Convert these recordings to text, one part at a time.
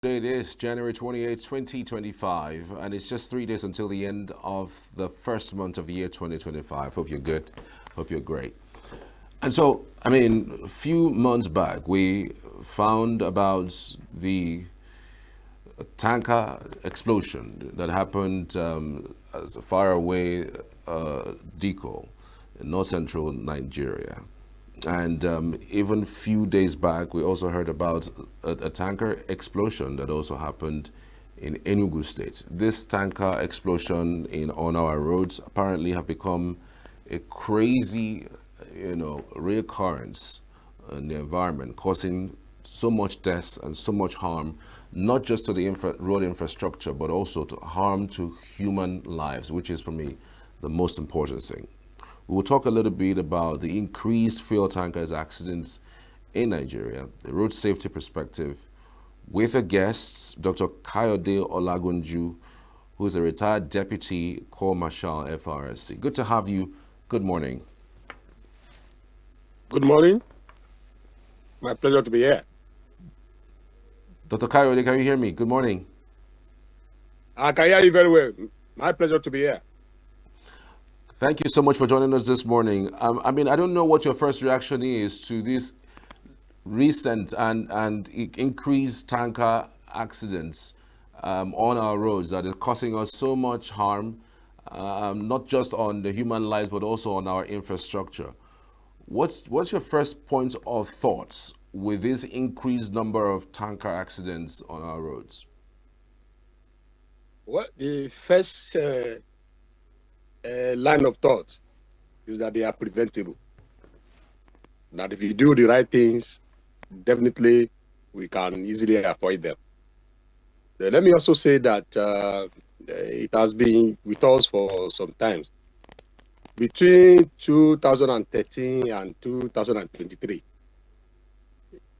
It is January 28th, 2025, and it's just 3 days until the end of the first month of the year 2025. Hope you're good. Hope you're great. And so, a few months back, we found about the tanker explosion that happened as far away Diko in north central Nigeria. And even few days back, we also heard about a tanker explosion that also happened in Enugu State. This tanker explosion on our roads apparently have become a crazy, reoccurrence in the environment, causing so much deaths and so much harm, not just to the road infrastructure, but also to harm to human lives, which is for me the most important thing. We will talk a little bit about the increased fuel tankers accidents in Nigeria, the road safety perspective, with our guests, Dr. Kayode Olagunju, who is a retired Deputy Corps Marshal FRSC. Good to have you. Good morning. Good morning. My pleasure to be here. Dr. Kayode, can you hear me? Good morning. I can hear you very well. My pleasure to be here. Thank you so much for joining us this morning. I don't know what your first reaction is to this recent and increased tanker accidents on our roads that is causing us so much harm, not just on the human lives, but also on our infrastructure. What's your first point of thoughts with this increased number of tanker accidents on our roads? Well, the first line of thought is that they are preventable. That if you do the right things, definitely we can easily avoid them. Let me also say that it has been with us for some time. Between 2013 and 2023,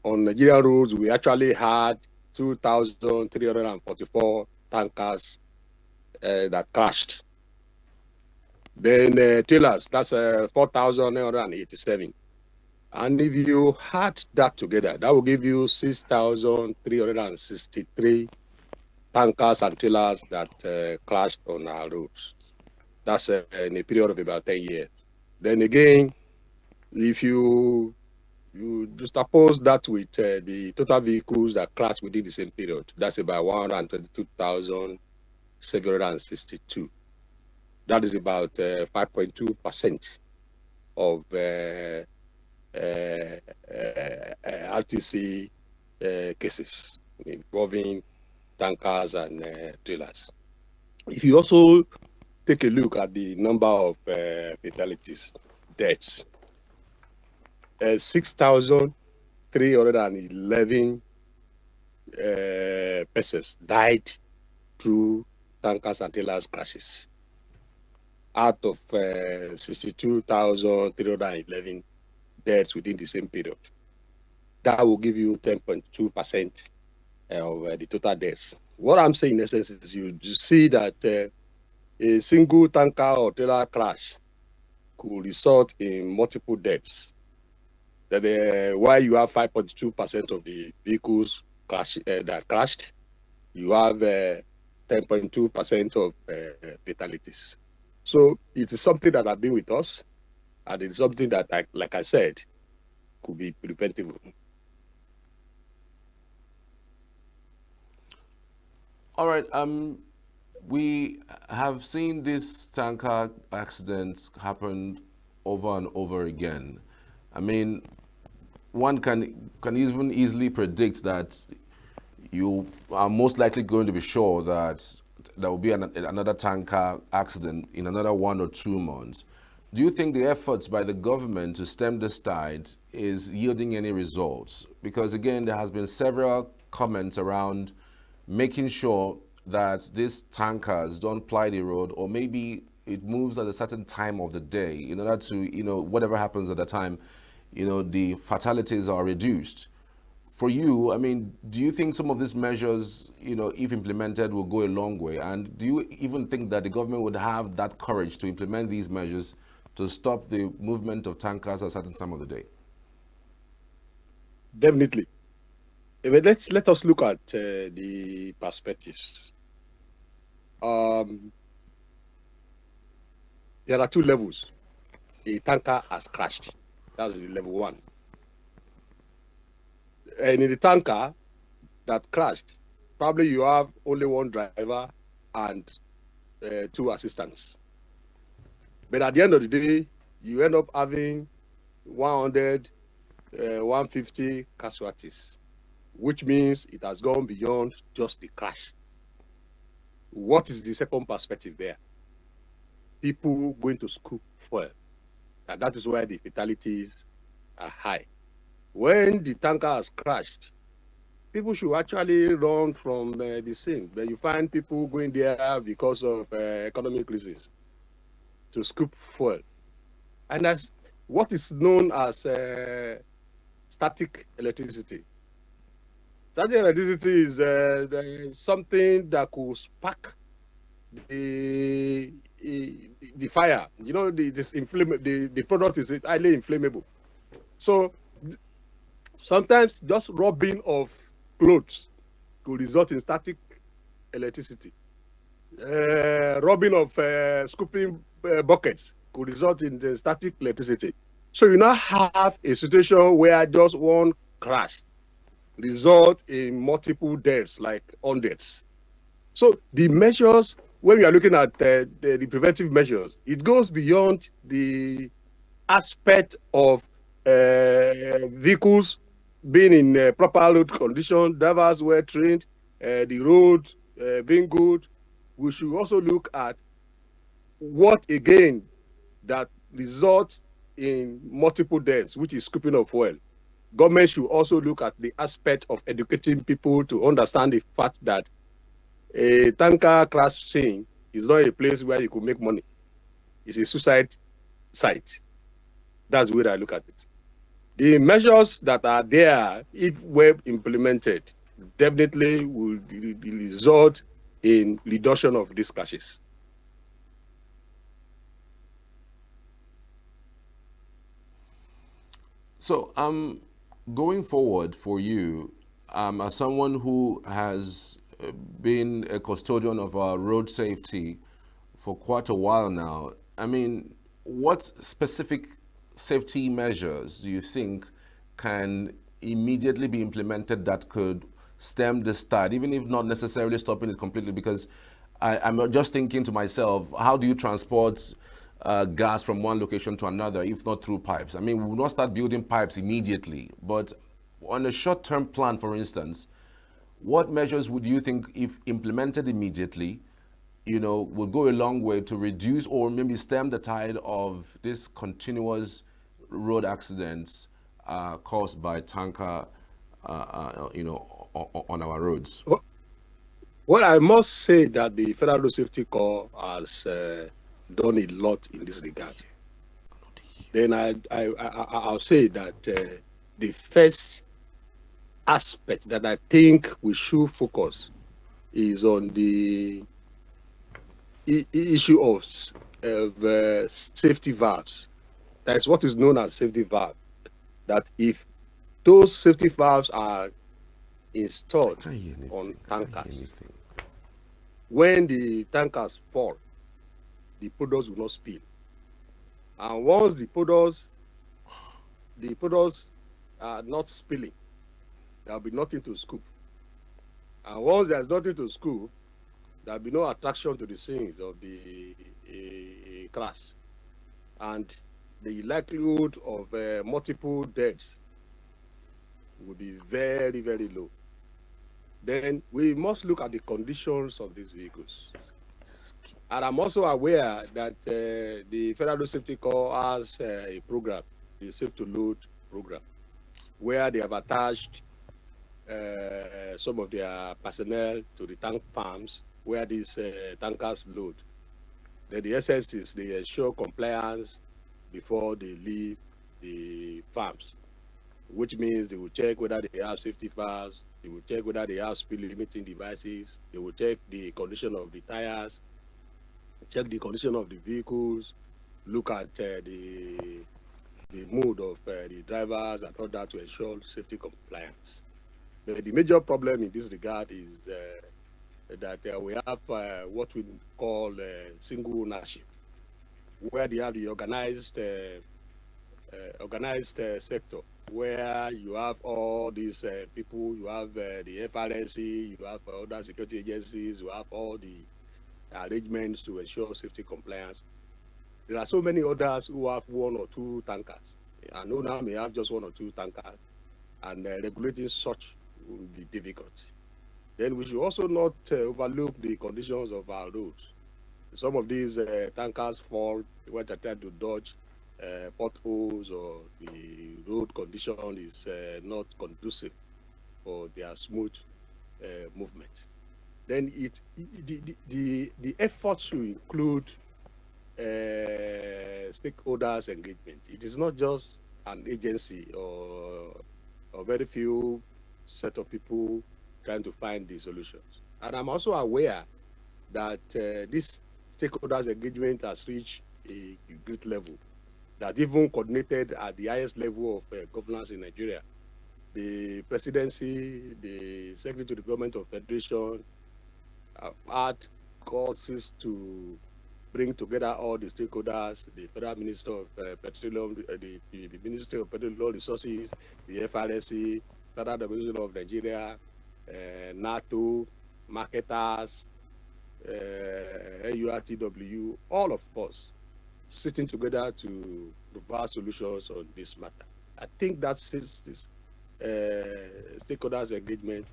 on Nigerian roads, we actually had 2,344 tankers that crashed. Then trailers, that's 4,987. And if you add that together, that will give you 6,363 tankers and trailers that crashed on our roads. That's in a period of about 10 years. Then again, if you juxtapose that with the total vehicles that crashed within the same period, that's about 122,762. That is about 5.2% of RTC cases involving tankers and trailers. If you also take a look at the number of fatalities, deaths, 6,311 persons died through tankers and trailers crashes out of 62,311 deaths within the same period. That will give you 10.2% of the total deaths. What I'm saying in essence is you see that a single tanker or trailer crash could result in multiple deaths. That while you have 5.2% of the vehicles that crashed, you have 10.2% of fatalities. So it is something that has been with us, and it is something that, like I said, could be preventable. All right. We have seen these tanker accidents happen over and over again. One can even easily predict that you are most likely going to be sure that there will be another tanker accident in another 1 or 2 months. Do you think the efforts by the government to stem this tide is yielding any results? Because again, there has been several comments around making sure that these tankers don't ply the road, or maybe it moves at a certain time of the day in order to, whatever happens at the time, the fatalities are reduced. For you, do you think some of these measures, if implemented, will go a long way? And do you even think that the government would have that courage to implement these measures to stop the movement of tankers at a certain time of the day? Definitely. Let us look at the perspectives. There are two levels. A tanker has crashed. That's the level one. And in the tanker that crashed, probably you have only one driver and two assistants. But at the end of the day, you end up having 100, 150 casualties, which means it has gone beyond just the crash. What is the second perspective there? People going to scoop fuel. And that is why the fatalities are high. When the tanker has crashed, people should actually run from the scene. But you find people going there because of economic reasons to scoop fuel. And that's what is known as static electricity. Static electricity is something that could spark the fire. You know, the product is highly inflammable. So sometimes just rubbing of clothes could result in static electricity. Rubbing of scooping buckets could result in the static electricity. So you now have a situation where just one crash result in multiple deaths, like hundreds. So the measures, when we are looking at the preventive measures, it goes beyond the aspect of vehicles being in proper road condition, drivers well trained, the road being good. We should also look at what again that results in multiple deaths, which is scooping of oil. Government should also look at the aspect of educating people to understand the fact that a tanker crash scene is not a place where you could make money. It's a suicide site. That's the way I look at it. The measures that are there, if well implemented, definitely will result in reduction of these crashes. So, going forward for you, as someone who has been a custodian of our road safety for quite a while now, I mean, what specific safety measures do you think can immediately be implemented that could stem this tide, even if not necessarily stopping it completely? Because I'm just thinking to myself, how do you transport gas from one location to another if not through pipes? I mean, we will not start building pipes immediately, but on a short-term plan, for instance, what measures would you think, if implemented immediately, will go a long way to reduce or maybe stem the tide of this continuous road accidents caused by tanker, on our roads? Well, I must say that the Federal Road Safety Corps has done a lot in this regard. Then I'll say that the first aspect that I think we should focus is on the issue of safety valves. That is what is known as safety valve. That if those safety valves are installed on tankers, when the tankers fall, the products will not spill. And once the products are not spilling, there will be nothing to scoop. And once there's nothing to scoop, there will be no attraction to the scenes of the crash. And the likelihood of multiple deaths will be very, very low. Then we must look at the conditions of these vehicles. And I'm also aware that the Federal Road Safety Corps has a program, the Safe to Load program, where they have attached some of their personnel to the tank farms where these tankers load. Then the essence is they ensure compliance before they leave the farms, which means they will check whether they have safety valves, they will check whether they have speed limiting devices, they will check the condition of the tires, check the condition of the vehicles, look at the mood of the drivers and all that to ensure safety compliance. The major problem in this regard is that we have what we call single ownership, where they have the organized sector, where you have all these people, you have the FRSC, you have other security agencies, you have all the arrangements to ensure safety compliance. There are so many others who have one or two tankers. And owner may have just one or two tankers, and regulating such will be difficult. Then we should also not overlook the conditions of our roads. Some of these tankers fall when they try to dodge potholes, or the road condition is not conducive for their smooth movement. Then the efforts should include stakeholders engagement. It is not just an agency or very few set of people trying to find the solutions. And I'm also aware that this stakeholders engagement has reached a great level, that even coordinated at the highest level of governance in Nigeria. The presidency, the secretary to the government of federation have had courses to bring together all the stakeholders, the federal minister of petroleum, the ministry of petroleum resources, the FRSC, Federal Organization of Nigeria, NATO, marketers, URTW, all of us sitting together to provide solutions on this matter. I think that this stakeholders engagement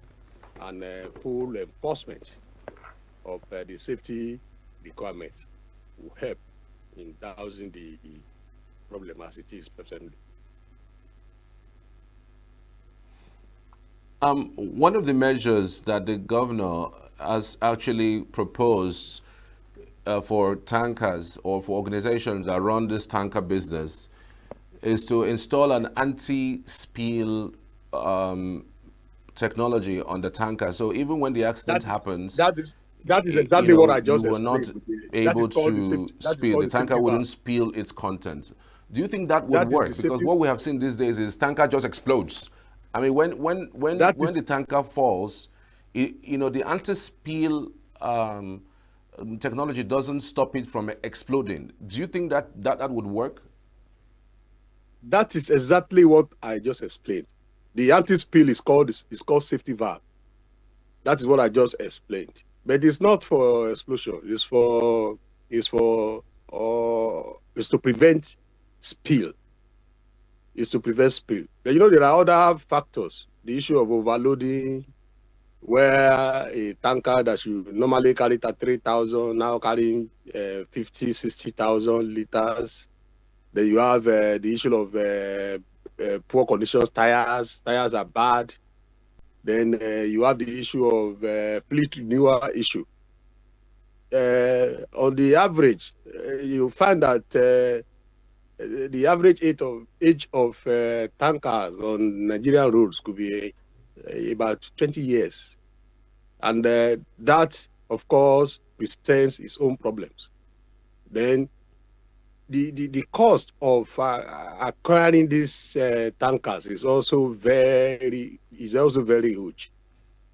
and full enforcement of the safety requirements will help in dousing the problem as it is presently. One of the measures that the governor has actually proposed for tankers or for organizations that run this tanker business is to install an anti-spill technology on the tanker. So even when the accident happens, that is exactly what I just you were not explained. able to spill. The tanker wouldn't spill its contents. Do you think that would work? Because what we have seen these days is tanker just explodes. I mean, when the tanker falls, the anti-spill technology doesn't stop it from exploding. Do you think that would work? That is exactly what I just explained. The anti-spill is called safety valve. That is what I just explained. But it's not for explosion. It's to prevent spill. It's to prevent spill. But there are other factors. The issue of overloading, where a tanker that should normally carry 3,000 now carrying 50, 60,000 liters. Then you have the issue of poor conditions, tires are bad. Then you have the issue of fleet renewal issue. On the average, you find that the average age of tankers on Nigerian roads could be about 20 years. And that, of course, presents its own problems. Then the cost of acquiring these tankers is also very huge,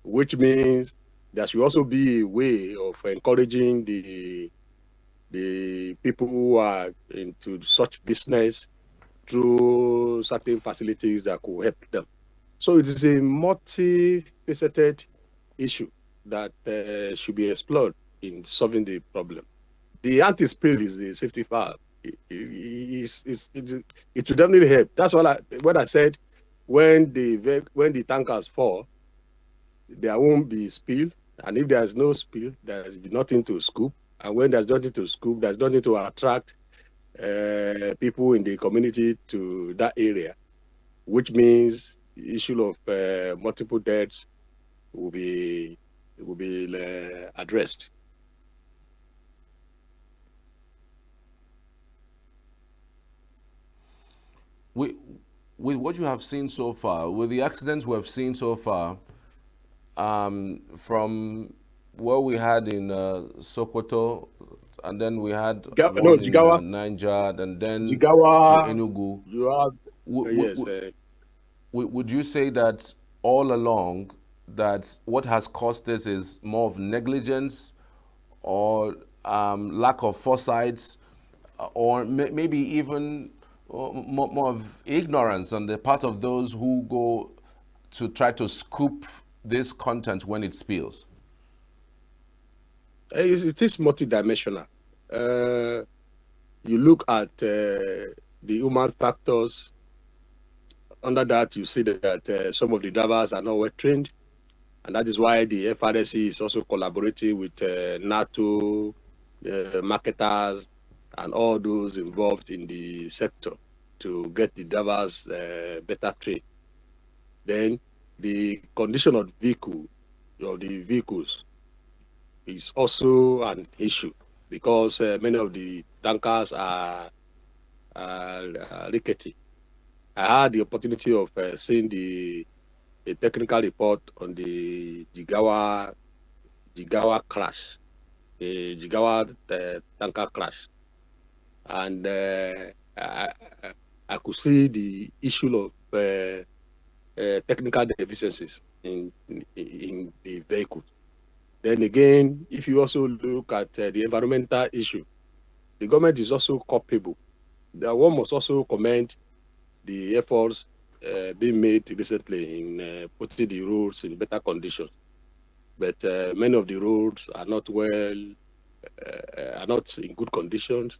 which means there should also be a way of encouraging the people who are into such business through certain facilities that could help them. So it is a multifaceted issue that should be explored in solving the problem. The anti-spill is the safety valve. It will definitely help. That's what I said. When the tankers fall, there won't be spill, and if there's no spill, there's nothing to scoop. And when there's nothing to scoop, there's nothing to attract people in the community to that area, which means the issue of multiple deaths will be addressed. With what you have seen so far, with the accidents we have seen so far, from what we had in Sokoto, and then we had one Jigawa, in Niger, and then Jigawa, to Enugu. you have, Would you say that all along that what has caused this is more of negligence or lack of foresight, or maybe even more of ignorance on the part of those who go to try to scoop this content when it spills? It is multidimensional. You look at the human factors. Under that, you see that some of the drivers are not well trained, and that is why the FRSC is also collaborating with NATO, marketers, and all those involved in the sector to get the drivers better trained. Then the condition of the vehicles is also an issue, because many of the tankers are rickety. I had the opportunity of seeing the technical report on the Jigawa crash, the Jigawa tanker crash, and I could see the issue of technical deficiencies in the vehicle. Then again, if you also look at the environmental issue, the government is also culpable. One must also commend the efforts being made recently in putting the roads in better conditions. But many of the roads are not are not in good conditions.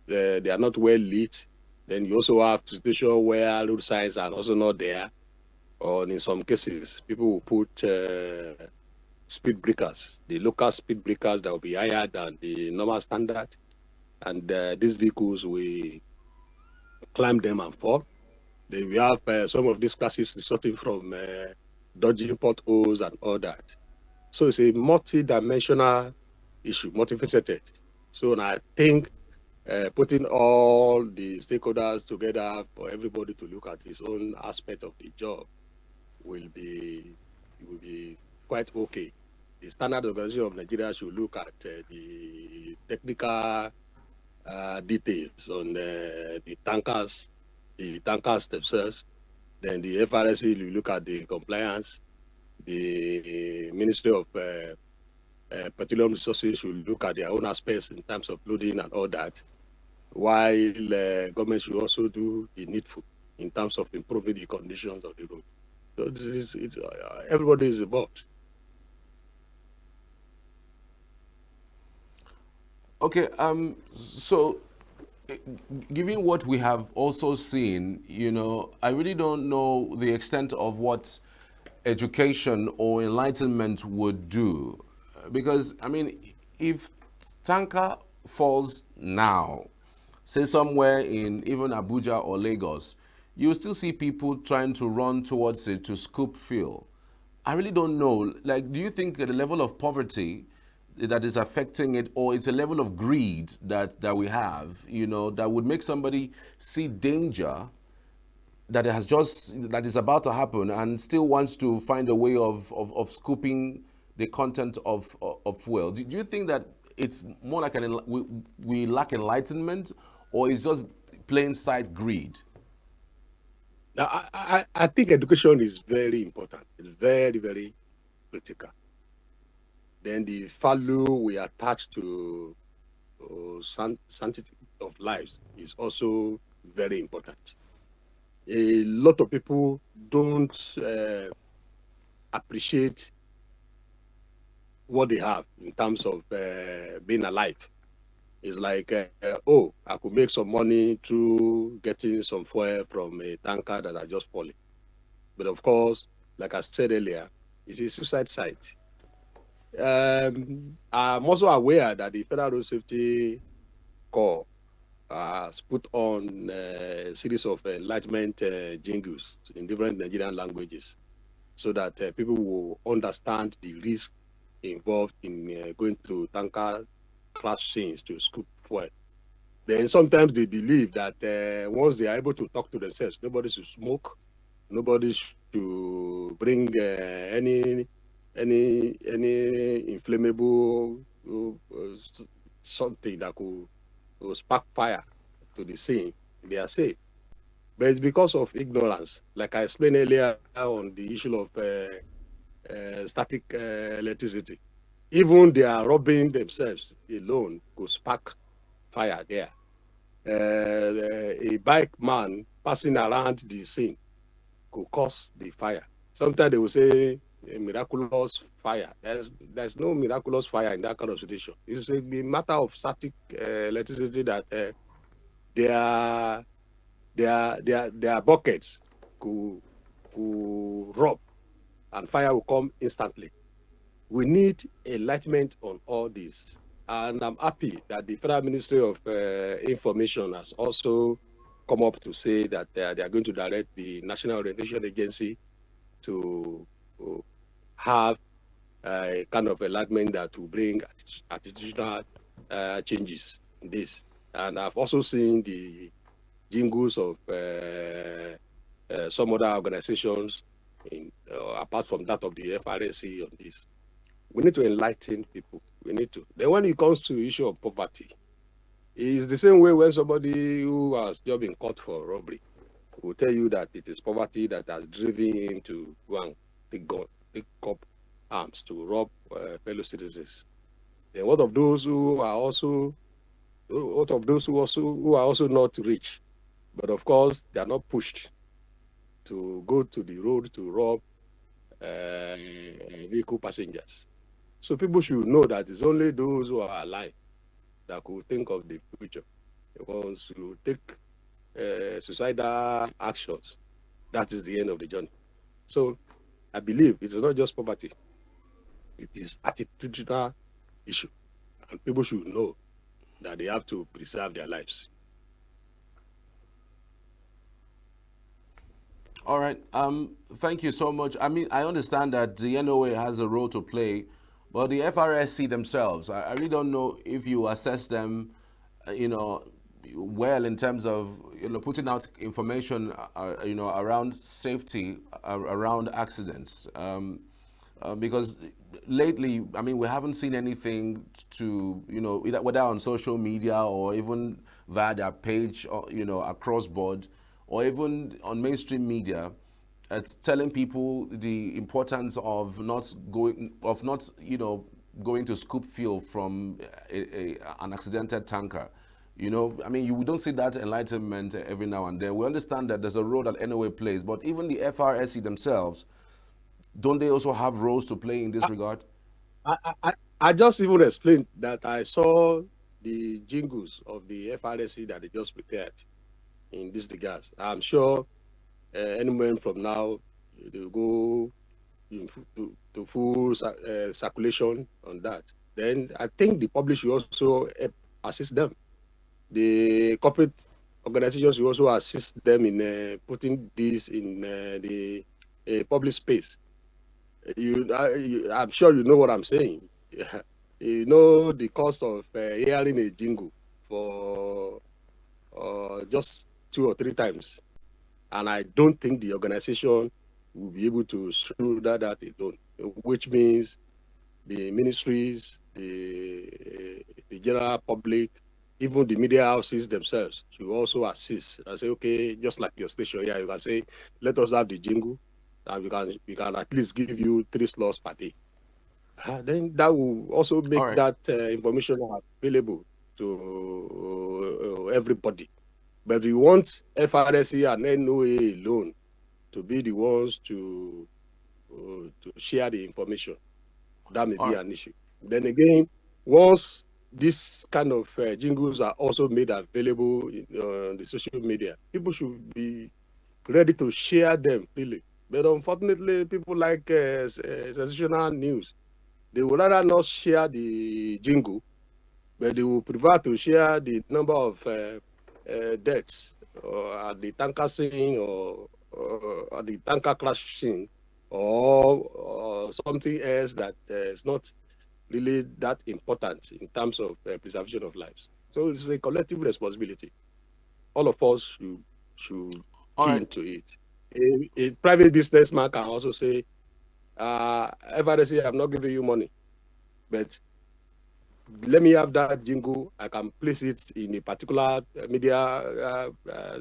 They are not well lit. Then you also have situations where road signs are also not there, or in some cases, people will put speed breakers, the local speed breakers that will be higher than the normal standard, and these vehicles will climb them and fall. Then we have some of these classes resulting from dodging potholes and all that. So it's a multi-dimensional issue, multifaceted. So I think putting all the stakeholders together for everybody to look at his own aspect of the job will be quite okay. The Standard Organization of Nigeria should look at the technical details on the tankers themselves. Then the FRSC will look at the compliance. The Ministry of Petroleum Resources should look at their own aspects in terms of loading and all that, while government should also do the needful in terms of improving the conditions of the road. So everybody is involved. Okay, so given what we have also seen, I really don't know the extent of what education or enlightenment would do. Because, I mean, if tanker falls now, say somewhere in even Abuja or Lagos, you still see people trying to run towards it to scoop fuel. I really don't know. Like, do you think that the level of poverty that is affecting it, or it's a level of greed that we have, that would make somebody see danger that that is about to happen and still wants to find a way of scooping the content of fuel? Do you think that it's more like we lack enlightenment, or it's just plain sight greed? Now, I think education is very important. It's very, very critical. Then the value we attach to sanctity of lives is also very important. A lot of people don't appreciate what they have in terms of being alive. It's like, oh, I could make some money through getting some fuel from a tanker that are just falling. But of course, like I said earlier, it's a suicide site. I'm also aware that the Federal Road Safety Corps has put on a series of enlightenment jingles in different Nigerian languages, so that people will understand the risk involved in going to tanker crash scenes to scoop fuel. Then sometimes they believe that once they are able to talk to themselves, nobody should smoke, nobody should bring any inflammable something that could spark fire to the scene. They are safe. but it's because of ignorance. Like I explained earlier on the issue of static electricity. Even they are robbing themselves alone could spark fire there. A bike man passing around the scene could cause the fire. Sometimes they will say a miraculous fire. There's no miraculous fire in that kind of situation. It's a matter of static electricity that their buckets could rub and fire will come instantly. We need enlightenment on all this. And I'm happy that the Federal Ministry of Information has also come up to say that they are going to direct the National Orientation Agency to have a kind of enlightenment that will bring attitudinal changes in this. And I've also seen the jingles of some other organizations, apart from that of the FRSC on this. We need to enlighten people. We need to. Then when it comes to the issue of poverty, it's the same way when somebody who has just been caught for robbery will tell you that it is poverty that has driven him to go and take up arms to rob fellow citizens. Then what of those who are also not rich, but of course they are not pushed to go to the road to rob vehicle passengers. So people should know that it's only those who are alive that could think of the future. Once you take suicidal actions, that is the end of the journey. So I believe it is not just poverty. It is attitudinal issue. And people should know that they have to preserve their lives. All right. Thank you so much. I mean, I understand that the NOA has a role to play, but the FRSC themselves, I really don't know if you assess them, well in terms of putting out information, around safety, around accidents. Because lately, I mean, we haven't seen anything to, whether on social media or even via their page, or, across board, or even on mainstream media, it's telling people the importance of not going to scoop fuel from an accidented tanker. I mean, you don't see that enlightenment every now and then. We understand that there's a role that NOA plays, but even the FRSC themselves, don't they also have roles to play in this regard? I just even explained that I saw the jingles of the FRSC that they just prepared in this regards. I'm sure any moment from now, they'll go to full circulation on that. Then I think the public should also assist them. The corporate organizations will also assist them in putting this in the public space. I'm sure you know what I'm saying. You know the cost of hearing a jingle for just 2 or 3 times, and I don't think the organization will be able to show that alone. Which means the ministries, the general public, even the media houses themselves should also assist and say, okay, just like your station here, you can say, let us have the jingle, and we can at least give you 3 slots per day. Then that will also make that information available to everybody. But we want FRSC and NOA alone to be the ones to share the information. That may be an issue. Then again, once this kind of jingles are also made available on the social media, people should be ready to share them freely. But unfortunately, people like sensational news, they would rather not share the jingle, but they will prefer to share the number of deaths at the tanker scene or at the tanker crash scene, or something else that is not really that important in terms of preservation of lives. So it's a collective responsibility. All of us should key into it. A private businessman can also say, FRSC, I'm not giving you money, but let me have that jingle. I can place it in a particular media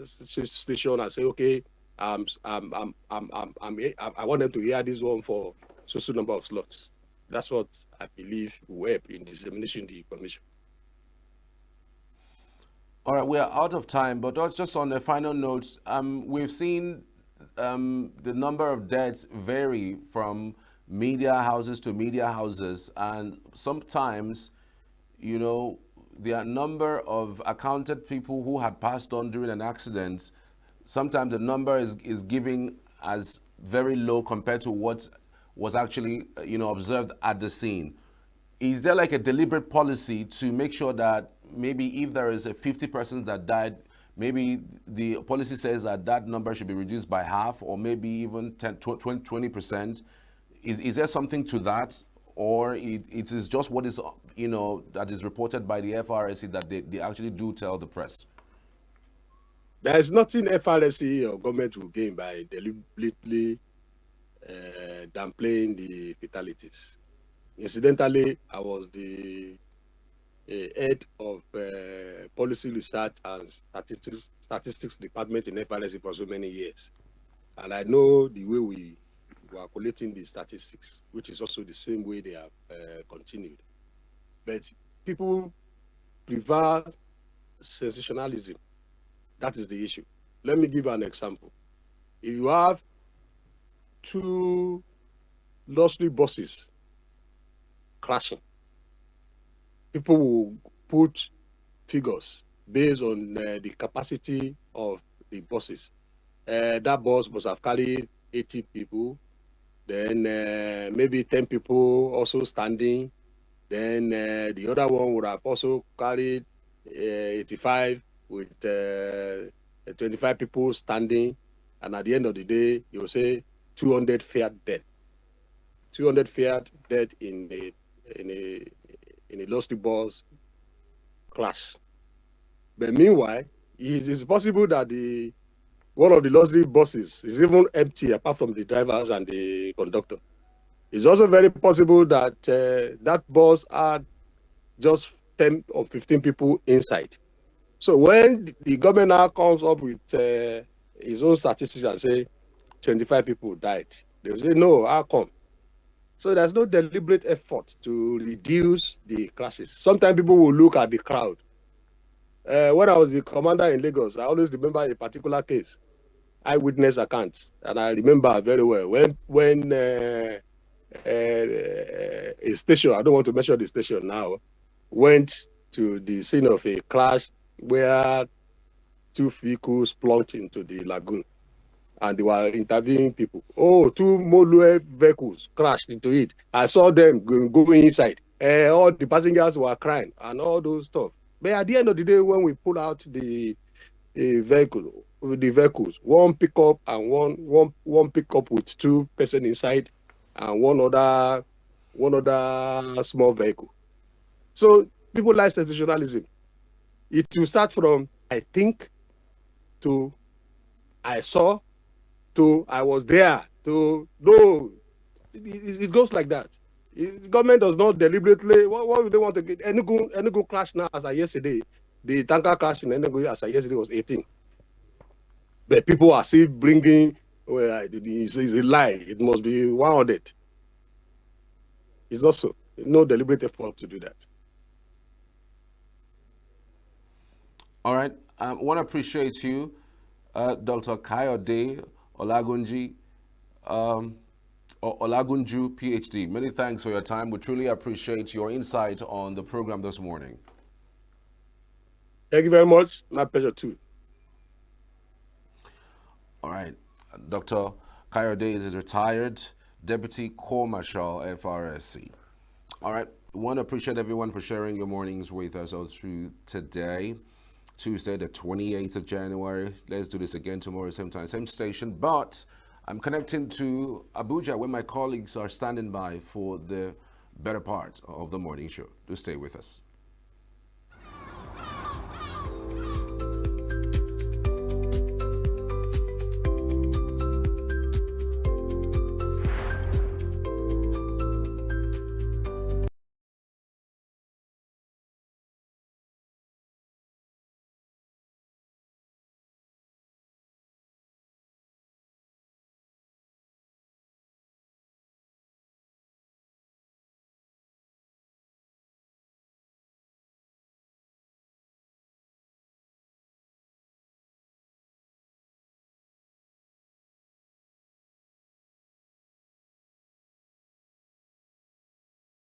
station and say, okay, I want them to hear this one for so number of slots. That's what I believe will help in dissemination the information. All right, we are out of time, but just on a final note, we've seen the number of deaths vary from media houses to media houses, and sometimes, you know, the number of accounted people who had passed on during an accident, sometimes the number is giving as very low compared to what was actually, observed at the scene. Is there like a deliberate policy to make sure that maybe if there is a 50 persons that died, maybe the policy says that that number should be reduced by half or maybe even 10, 20%? Is there something to that? Or it is just what is, that is reported by the FRSC that they actually do tell the press? There is nothing FRSC or government will gain by deliberately downplaying the fatalities. Incidentally, I was the head of policy research and statistics department in FRSC for so many years. And I know the way we were collating the statistics, which is also the same way they have continued. But people prefer sensationalism. That is the issue. Let me give an example. If you have 2 luxury buses crashing, people will put figures based on the capacity of the buses. That bus must have carried 80 people, then maybe 10 people also standing, then the other one would have also carried 85 with 25 people standing, and at the end of the day, you will say 200 feared death. 200 feared death in a luxury bus crash. But meanwhile, it is possible that one of the luxury buses is even empty apart from the drivers and the conductor. It's also very possible that that bus had just 10 or 15 people inside. So when the governor now comes up with his own statistics and say 25 people died, they will say, no, how come? So there's no deliberate effort to reduce the crashes. Sometimes people will look at the crowd. When I was the commander in Lagos, I always remember a particular case, eyewitness account, and I remember very well when a station, I don't want to mention the station now, went to the scene of a crash where 2 vehicles plunged into the lagoon, and they were interviewing people. Oh, 2 Molue vehicles crashed into it. I saw them going inside. All the passengers were crying and all those stuff. But at the end of the day, when we pull out the vehicles, one pickup and one pickup with 2 persons inside, and one other small vehicle. So people like sensationalism. It will start from I think to I saw to I was there to no. It goes like that. The government does not deliberately. What would they want to get? Enugu crash now as of yesterday. The tanker crash in Enugu as of yesterday was 18. But people are still bringing. Well, it's a lie. It must be 100. It's also no deliberate effort to do that. All right. I want to appreciate you, Dr. Kayode Olagunji, Olagunju, PhD. Many thanks for your time. We truly appreciate your insight on the program this morning. Thank you very much. My pleasure too. All right. Dr. Kayode is a retired Deputy Corps Marshal, FRSC. All right. We want to appreciate everyone for sharing your mornings with us all through today. Tuesday, the 28th of January. Let's do this again tomorrow, same time, same station. But I'm connecting to Abuja, where my colleagues are standing by for the better part of the morning show. Do stay with us.